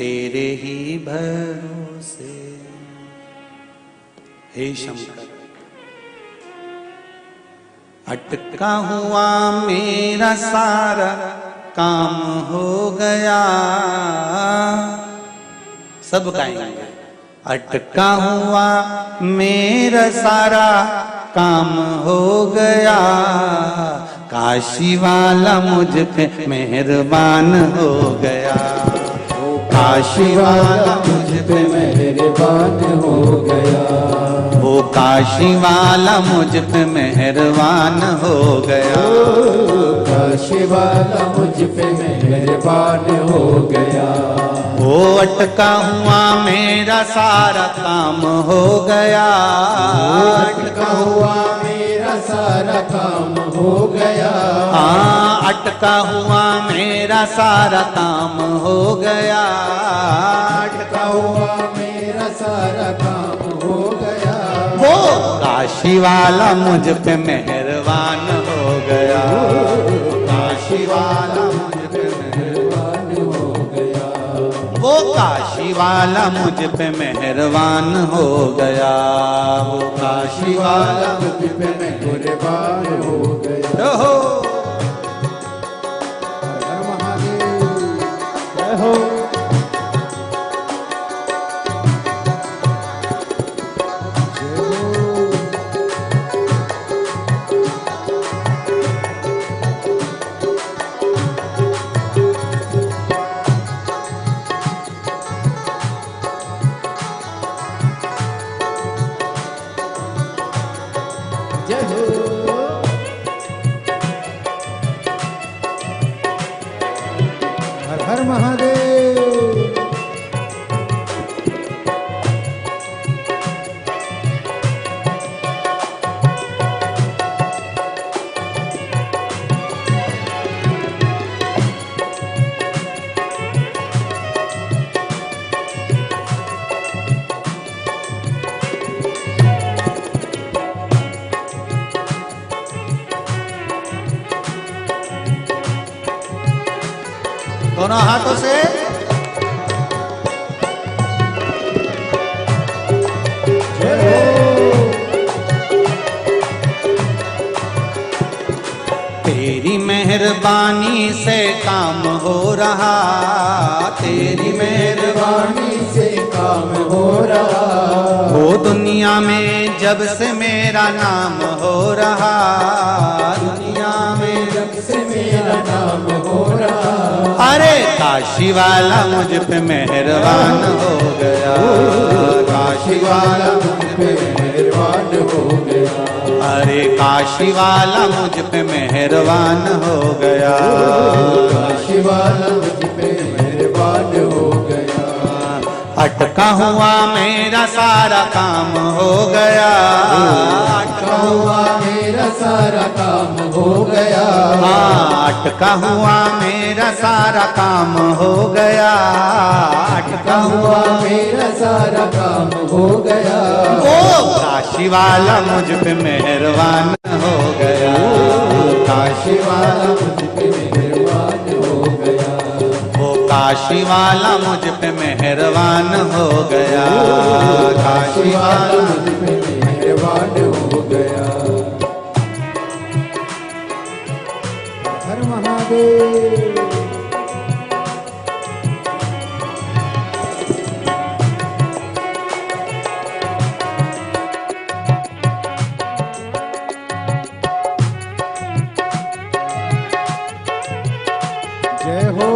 तेरे ही भरोसे। हे शंकर, अटका हुआ मेरा सारा काम हो गया। सब गाएंगे। अटका हुआ मेरा सारा काम हो गया, काशी वाला मुझ पे मेहरबान हो गया। काशी वाला मुझ पे मेहरबान हो गया। वो काशी वाला मुझ पे मेहरबान हो गया। काशी वाला मुझ पे मेहरबान हो गया। वो अटका हुआ मेरा सारा काम हो गया। अटका हुआ मेरा सारा काम हो गया। हाँ, अटका हुआ मेरा सारा काम हो गया। अटका हुआ मेरा सारा काम हो गया। वो काशी वाला मुझ पे मेहरबान हो गया। काशी वाला मुझ पे मेहरबान हो गया। वो काशी वाला मुझ पे मेहरबान हो गया। वो काशी वाला मुझ पे मेहरबान हो गया। हो। हर महादेव, जय हो। हर हर महादेव। दोनों हाथों से तेरी मेहरबानी से काम हो रहा। तेरी मेहरबानी से काम हो रहा। वो दुनिया में जब से मेरा नाम हो रहा। दुनिया में जब से मेरा नाम हो रहा। अरे काशी वाला मुझ पे मेहरबान हो गया। काशी वाला मुझ पे मेहरबान हो गया। अरे काशी वाला मुझ पे मेहरबान हो गया। काशी वाला मुझ पे मेहरबान हो गया। अटका हुआ मेरा सारा काम हो गया। अटका हुआ मेरा सारा काम हो गया। हाँ, अटका हुआ मेरा सारा काम हो गया। अटका हुआ मेरा सारा काम हो गया। ओ काशी वाला मुझ पे मेहरबान हो गया। काशी वाला मुझ पे मेहरबान हो गया। वो काशी वाला मुझ पे मेहरबान हो गया। काशी वाला मुझ पे मेहरबान हो गया। हर महादेव। जय हो।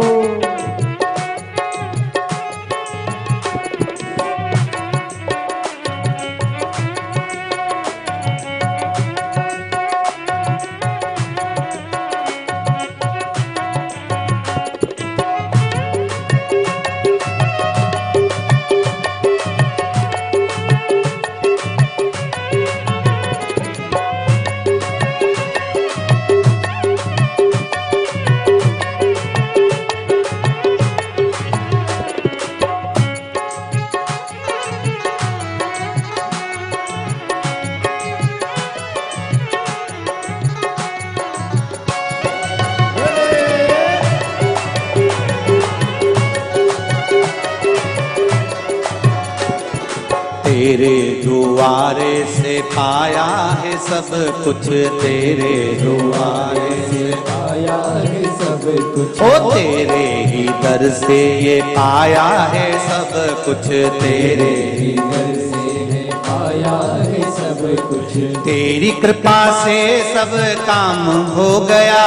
तेरे दुआरे से पाया है सब कुछ, तेरे दुआरे से पाया है सब कुछ, ओ तेरे ही दर से ये पाया है सब कुछ, तेरे ही दर से है पाया है सब कुछ, तेरी कृपा से सब काम हो गया,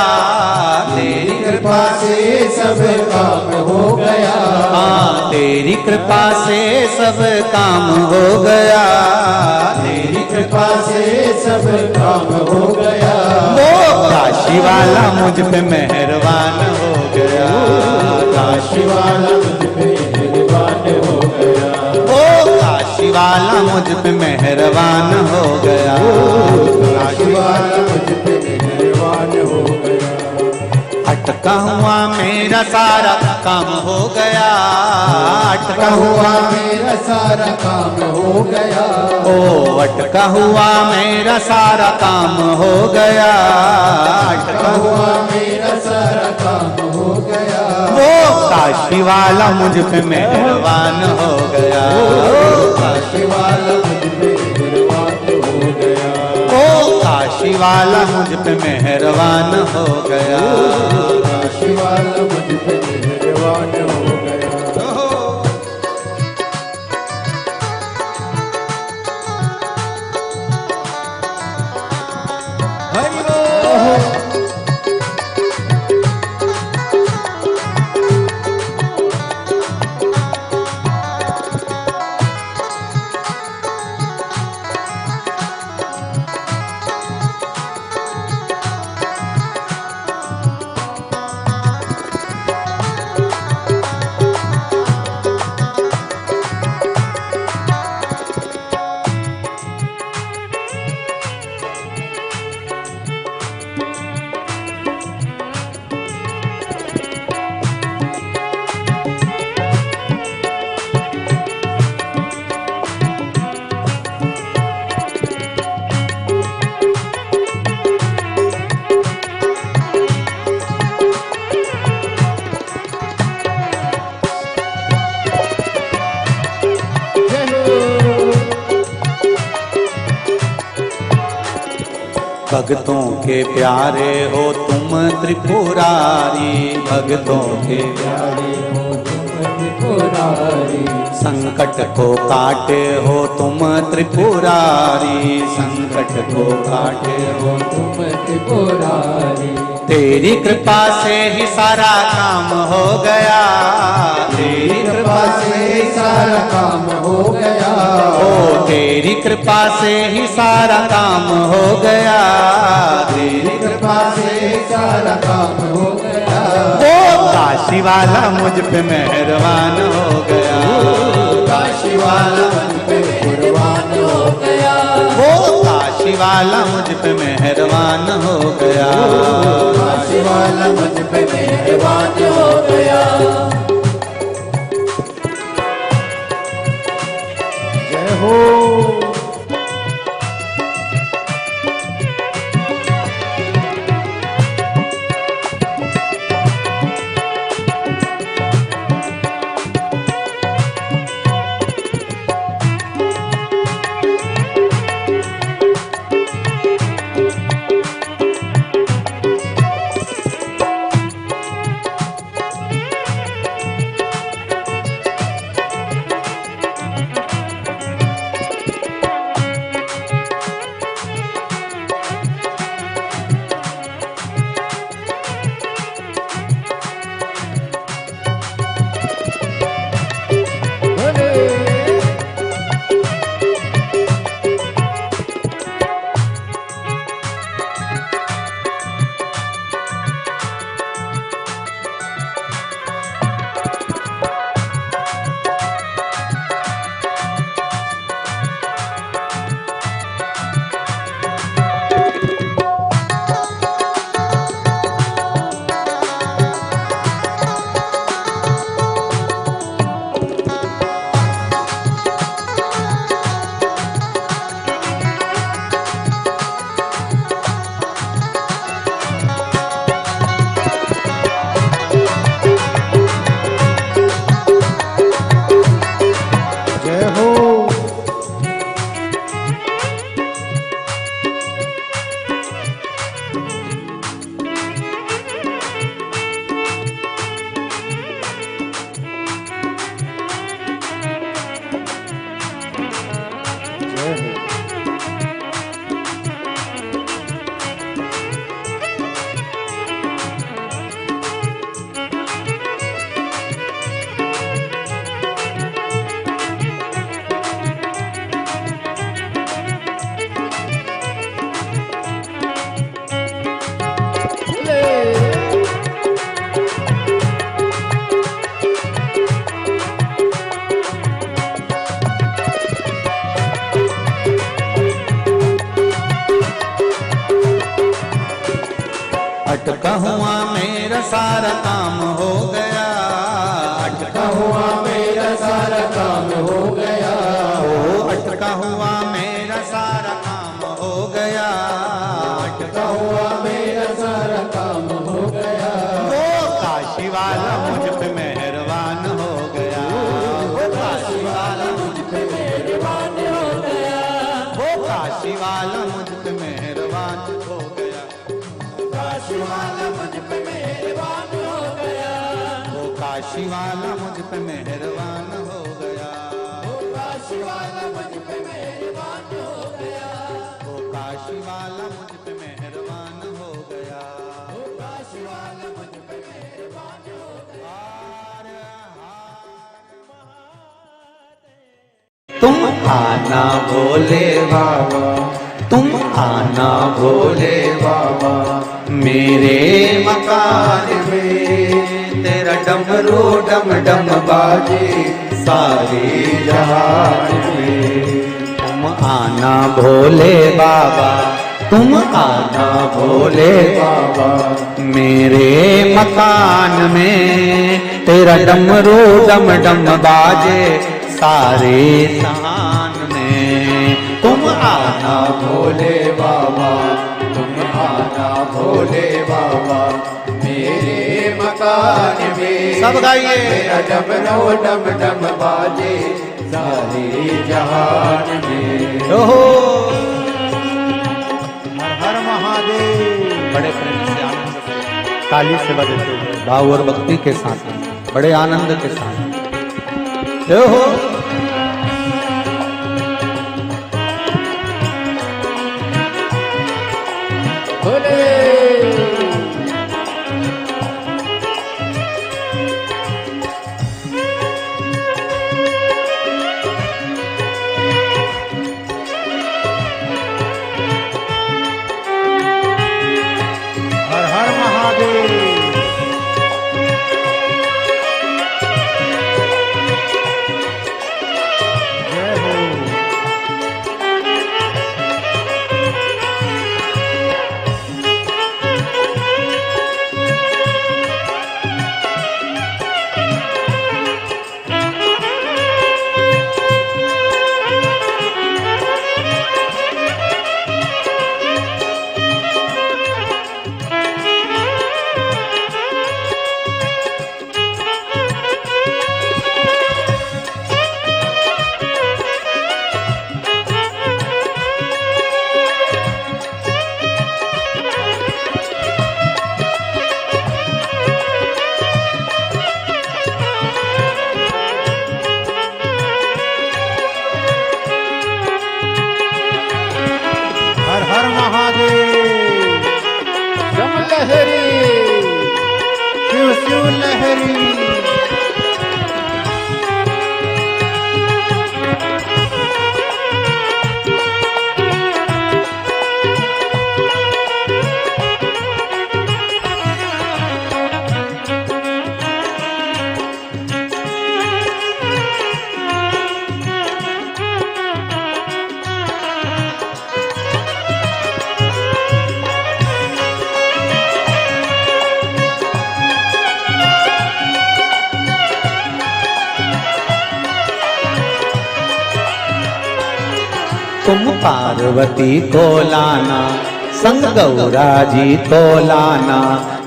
तेरी कृपा से सब काम हो गया, हाँ तेरी कृपा से सब काम हो गया, तेरी कृपा से सब काम हो गया, वो काशी वाला मुझ पे मेहरबान हो गया, काशी वाला मुझ पे मेहरबान हो गया, ओ काशी वाला मुझ पे मेहरबान हो गया, काशी वाला मुझ पे मेहरबान हो गया, अटका हुआ मेरा सारा काम हो गया, अटका हुआ मेरा सारा काम हो गया, ओ अटका हुआ मेरा सारा काम हो गया, अटका हुआ मेरा सारा काम हो गया, वो काशी वाला मुझ पे मेहरबान हो गया, काशी वाला मुझ पे मेहरबान हो गया, ओ काशी वाला मुझ पे मेहरबान हो गया, काशी वाला मुझ पे मेहरबान हो गया। हरि बोल। भक्तों के प्यारे हो तुम त्रिपुरारी, भक्तों के प्यारे हो तुम त्रिपुरारी, संकट को काटे हो तुम त्रिपुरारी, संकट को काटे हो तुम त्रिपुरारी, तेरी कृपा से ही सारा काम हो गया, तेरी कृपा से सारा काम हो गया, ओ तेरी कृपा से ही सारा काम हो गया, तेरी कृपा से सारा काम हो गया, ओ काशी वाला मुझ पे मेहरबान हो गया, काशी वाला मुझ पे मेहरबान हो गया, वो काशी वाला मुझ पे मेहरबान हो गया, काशी वाला मुझ पे मेहरबान हो गया। जय हो। सारा काम हो गया। अटका हुआ मेरा सारा काम हो गया। ओ अटका हुआ मेरा सारा काम हो गया। अटका हुआ मेरा सारा काम हो गया। वो काशी वाला मुझ पे मेहरबान हो गया। वो काशी वाला मुझ पे मेहरबान हो गया। वो काशी वाला मुझ पे मेहरबान हो गया। काशी वाला मुझ पे मेहरबान हो गया। वो काशी वाला मुझ पे मेहरबान हो गया। वो काशी वाला मुझ पे मेहरबान हो गया। वो काशी वाला मुझ पे मेहरबान हो गया। वो काशी वाला मुझ पे मेहरबान हो गया। तुम आना भोले बाबा, तुम आना भोले बाबा, मेरे मकान में तेरा डमरू डम डम बाजे सारे जहान में। तुम आना भोले बाबा, तुम आना भोले बाबा, मेरे मकान में तेरा डमरू डम डम बाजे सारे जहान में। तुम आना भोले बाबा, तुम आना भोले बाबा, मेरे मकान में। सब गाइए। मेरा डमरू डम डम बाजे सारे जहान में। ओहो हर महादेव। बड़े प्रेम से आनंद से ताली से बजते हुए भाव और भक्ति के साथ बड़े आनंद के साथ ओहो भोले हर हर महादेव। जय हो। हर हर महादेव। जम लहरी शिव शिव लहरी। तुम पार्वती को लाना, संग गौरा जी को लाना,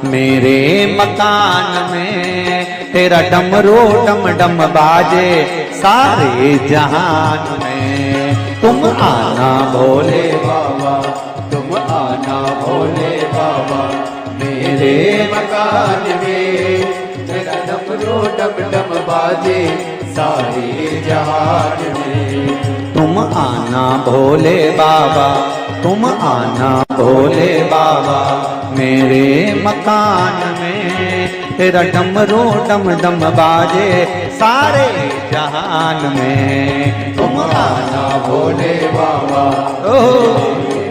मेरे मकान में तेरा डमरू डम डम बाजे सारे जहान में। तुम आना भोले बाबा, तुम आना भोले बाबा, मेरे मकान में। तेरा डमरू डम डम बाजे सारे जहान में। तुम आना भोले बाबा, तुम आना भोले बाबा, मेरे मकान में तेरा डमरू डम डम बाजे सारे जहान में। तुम आना भोले बाबा, ओह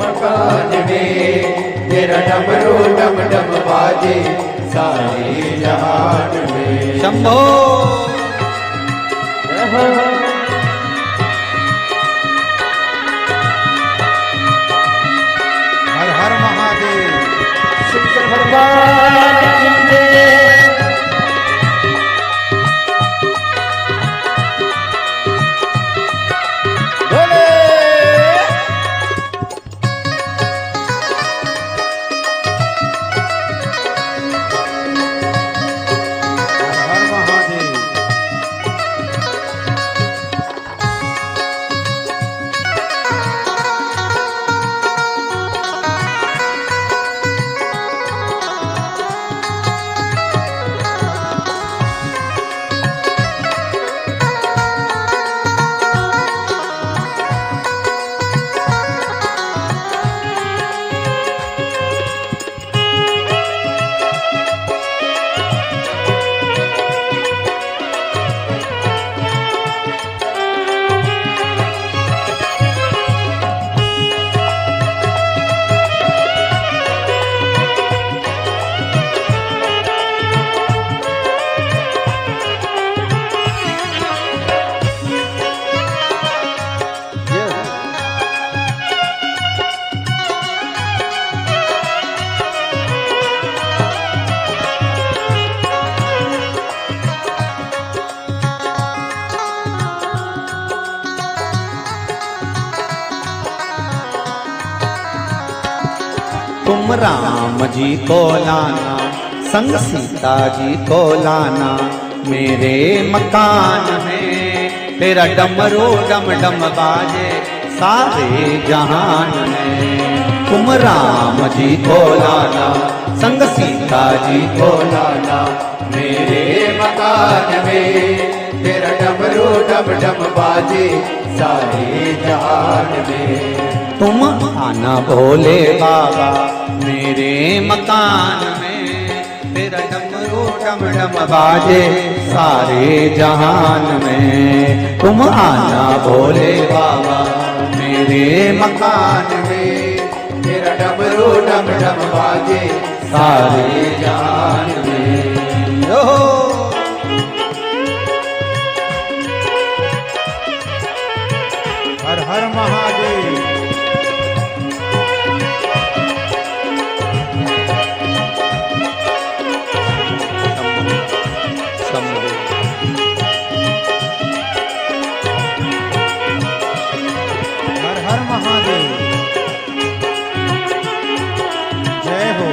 मकान में। तेरा डमरू डम डम बाजे सारे जहान में। शंभो। हर हर महादेव। शंकर भगवान की जय। तुम राम जी को लाना, संग सीता जी को लाना, मेरे मकान में तेरा डमरू डम डम बाजे सारे जहान में। तुम राम जी को लाना, संग सीता जी को लाना, मेरे मकान में तेरा डमरू डम डम बाजे सारे जहान में। तुम आना भोले बाबा मेरे मकान में, तेरा डमरू डम डम बाजे सारे जहान में। तुम आना भोले बाबा मेरे मकान में, तेरा डमरू डम डम बाजे सारे जहान में। ओ हर हर महादेव। हर हर महादेव। जय हो।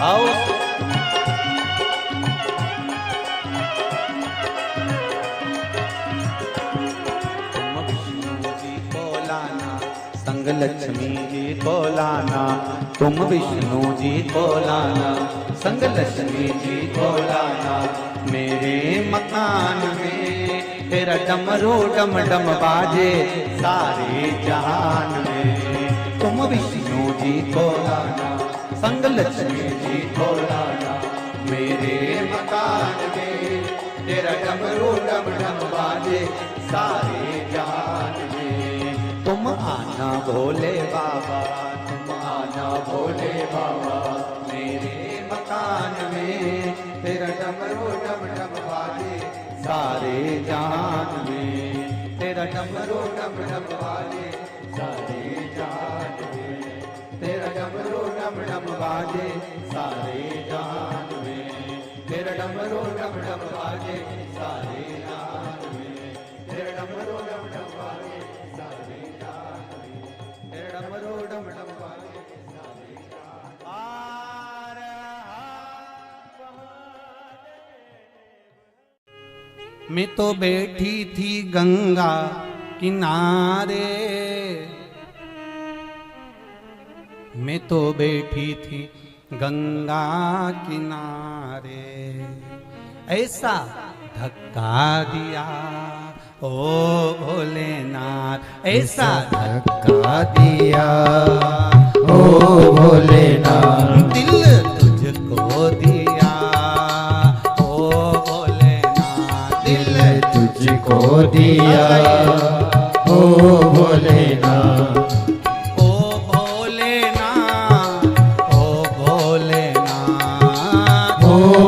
आओ तुम विष्णु जी को लाना, संग लक्ष्मी जी को लाना, तुम विष्णु जी को लाना, संग लक्ष्मी जी को लाना, मेरे मकान में तेरा डमरू डम डम बाजे सारे जहान में। तुम विष्णु जी को लाना, संग लक्ष्मी जी को लाना, मेरे मकान में तेरा डमरू डम डम बाजे सारे जहान में। तुम आना भोले बाबा, तुम आना भोले बाबा, मेरे मकान में तेरा डमरू डम डम बाजे सारे जहान में। तेरा डमरू डम डम बाजे सारे जहान में, तेरा डमरू डम डम बाजे सारे जहान में, तेरा डमरू डम डम बाजे सारे जहान में, तेरा डमरू डम डम बाजे सारे जहान में, तेरा डमरू डम डम बाजे सारे जहान में। मैं तो बैठी थी गंगा किनारे, मैं तो बैठी थी गंगा किनारे, ऐसा धक्का दिया ओ भोलेनाथ, ऐसा धक्का दिया ओ भोलेनाथ। दिल तुझको दिया ओ भोलेनाथ, दिल तुझको दिया ओ भोलेनाथ।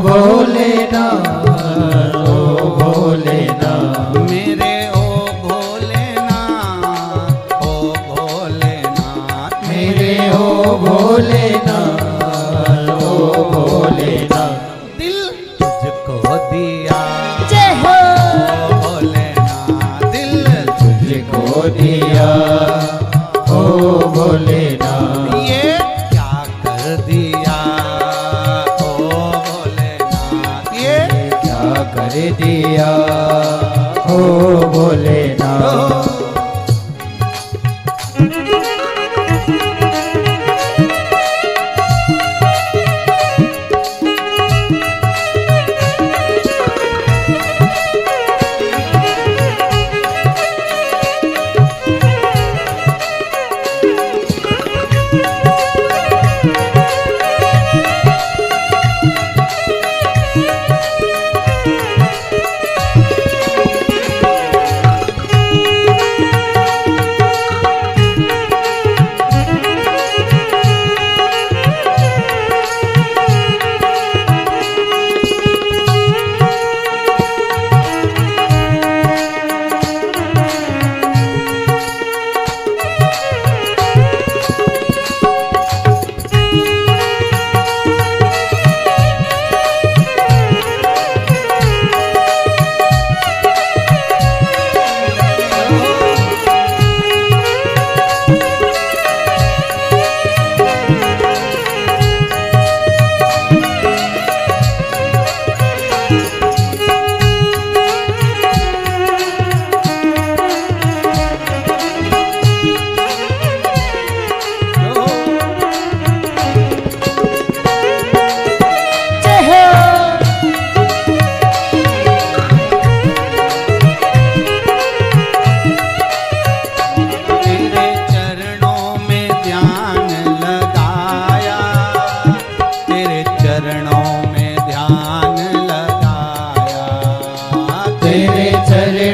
भोलेनाथ ओ भोलेनाथ, मेरे ओ भोलेनाथ ओ भोलेनाथ, मेरे ओ भोलेनाथ ओ भोलेनाथ। दिल तुझको दिया जय हो भोलेनाथ, दिल तुझको दिया ओ भोलेनाथ। ये क्या कर दिया ओ भोलेनाथ, ये क्या कर दिया ओ भोलेनाथ।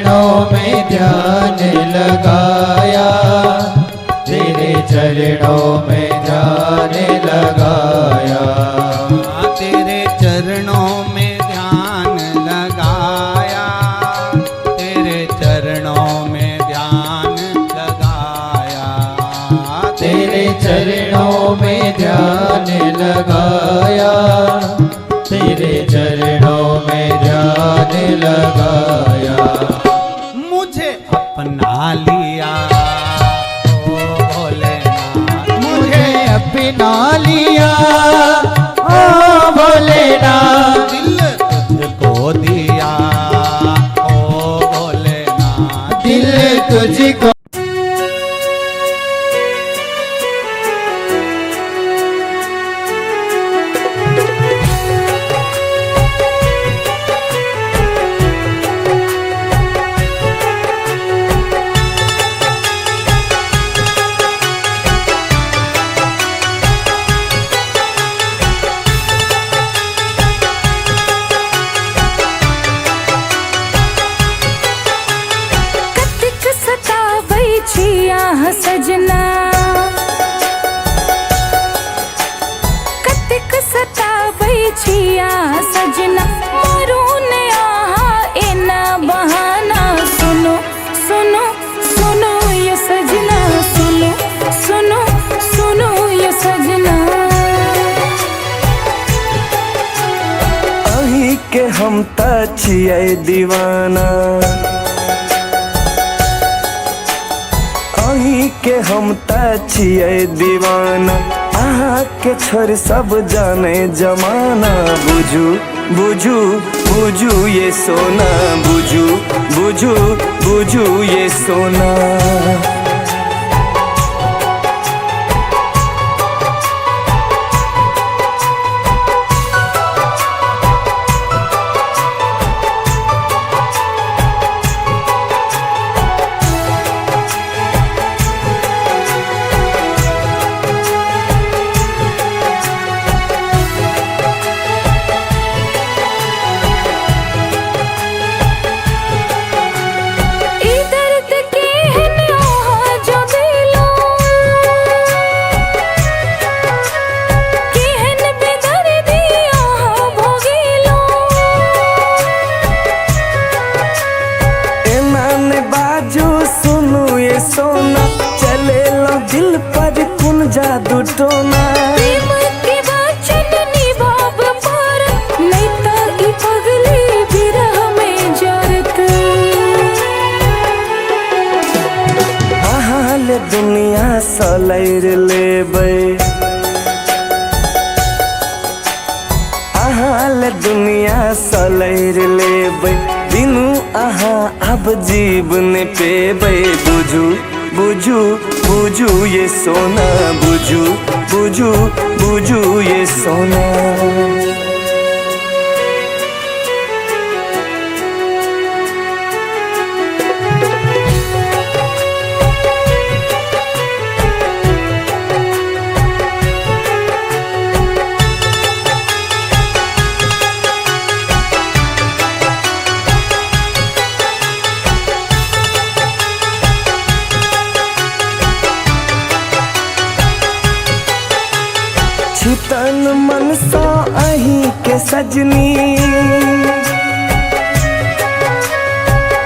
चरणों में ध्यान लगाया, तेरे चरणों में ध्यान लगाया, तेरे चरणों में ध्यान लगाया, तेरे चरणों में ध्यान लगाया, तेरे चरणों में ध्यान लगाया, तेरे चरणों में ध्यान लगाया। मुझे अपना लिया ओ भोलेनाथ, मुझे अपना लिया ओ भोलेनाथ, दिल तुझको दिया ओ भोलेनाथ, दिल तुझको। सजना कतिक सताबै छिया सजना, मारू ने आहा एना बहाना, सुनो सुनो सुनो ये सजना, सुनो सुनो सुनो ये सजना। अही के हम त छियै दीवाना, अही के हम त छियै दीवाना, अहाँ के छोड़ सब जाने जमाना, बुझू बुझू बुझू ये सोना, बुझू बुझू बुझू ये सोना। सोना चले लो दिल पर कुन जादू टोना, प्रेम के वचन निभाव पार, नहीं तो ई पगली बिरह में जरत। हाल दुनिया सलैर लेबै, हाल दुनिया सलैर लेबै, बिनु अहाँ अब जीवन पेबै, बुझू बुझू बुझू ये सोना, बुझू बुझू बुझू ये सोना। तन मन सा अही के सजनी,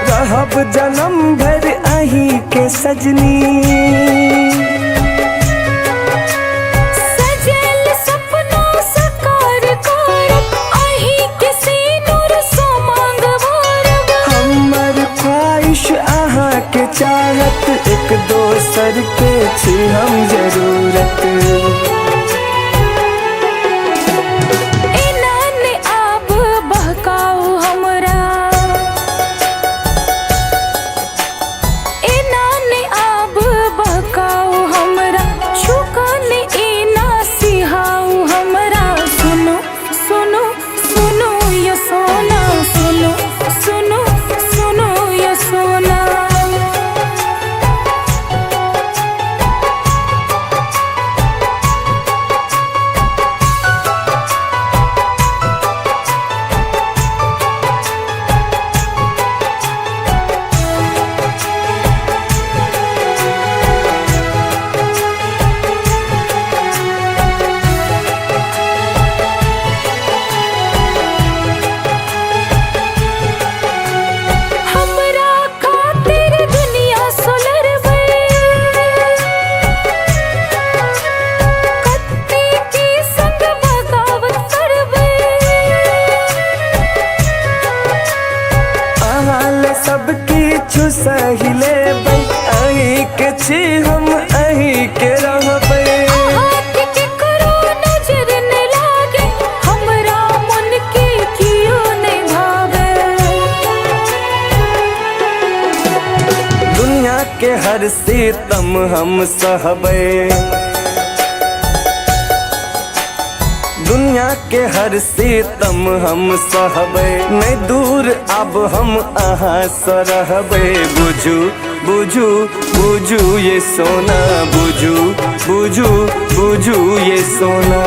रहब जन्म भर अही के सजनी, सजल सपना साकार करब, अही के सिनुर सो मांगब। हमर ख्वाहिश अहाँ के चाहत, एक दोसर के छी हम जरूरत। सही लेबै अहीं के छी हम अहीं के रहबै हाथ के करो नजर न लागे हमरा मन के कियो नहीं भावे दुनिया के हर सितम हम सहबै दुनिया के हर सितम हम सहबै नहीं दूर अब हम अहाँ सँ रहबै बुझू बुझू बुझू ये सोना बुझू बुझू बुझू ये सोना